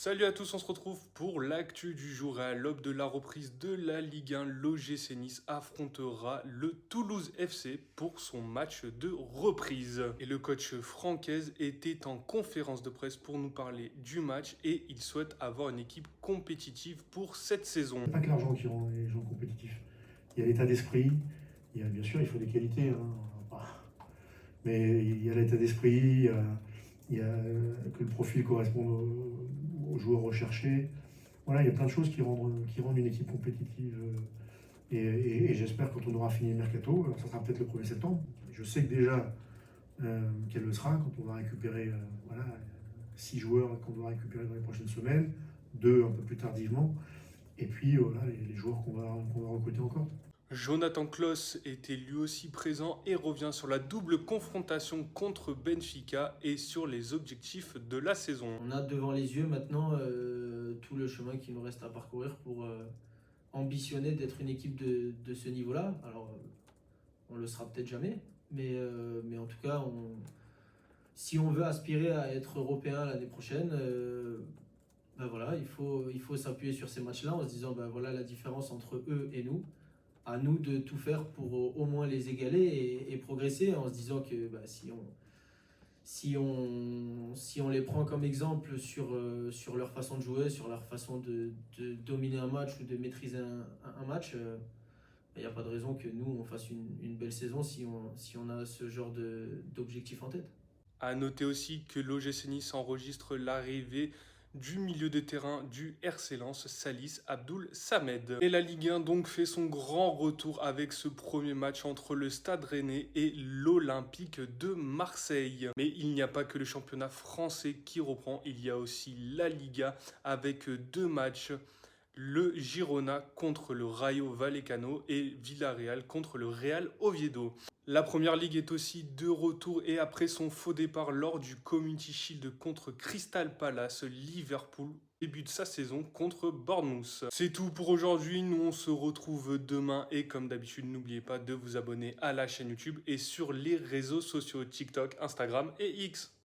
Salut à tous, on se retrouve pour l'actu du jour et à l'aube de la reprise de la Ligue 1. L'OGC Nice affrontera le Toulouse FC pour son match de reprise. Et le coach Francaise était en conférence de presse pour nous parler du match et il souhaite avoir une équipe compétitive pour cette saison. Il n'y a pas que l'argent qui rend les gens compétitifs. Il y a l'état d'esprit, il y a bien sûr, il faut des qualités, hein, mais il y a l'état d'esprit, il y a que le profil corresponde aux joueurs recherchés. Voilà, il y a plein de choses qui rendent une équipe compétitive. Et j'espère quand on aura fini le mercato, alors ça sera peut-être le 1er septembre. Je sais que déjà qu'elle le sera quand on va récupérer voilà, 6 joueurs qu'on doit récupérer dans les prochaines semaines, 2 un peu plus tardivement. Et puis voilà, les joueurs qu'on va recruter encore. Jonathan Klaus était lui aussi présent et revient sur la double confrontation contre Benfica et sur les objectifs de la saison. On a devant les yeux maintenant tout le chemin qu'il nous reste à parcourir pour ambitionner d'être une équipe de ce niveau-là. Alors, on le sera peut-être jamais, mais en tout cas, si on veut aspirer à être européen l'année prochaine, ben voilà, il faut s'appuyer sur ces matchs-là en se disant ben voilà la différence entre eux et nous. À nous de tout faire pour au moins les égaler et progresser en se disant que ben, si on les prend comme exemple sur leur façon de jouer, sur leur façon de dominer un match ou de maîtriser un match, il n'y a pas de raison que nous, on fasse une belle saison si on a ce genre d'objectif en tête. À noter aussi que l'OGC Nice enregistre l'arrivée du milieu de terrain du RC Lens, Salis Abdoul Samed. Et la Ligue 1 donc fait son grand retour avec ce premier match entre le Stade Rennais et l'Olympique de Marseille. Mais il n'y a pas que le championnat français qui reprend, il y a aussi la Liga avec deux matchs. Le Girona contre le Rayo Vallecano et Villarreal contre le Real Oviedo. La première ligue est aussi de retour et après son faux départ lors du Community Shield contre Crystal Palace, Liverpool débute sa saison contre Bournemouth. C'est tout pour aujourd'hui, nous on se retrouve demain et comme d'habitude n'oubliez pas de vous abonner à la chaîne YouTube et sur les réseaux sociaux TikTok, Instagram et X.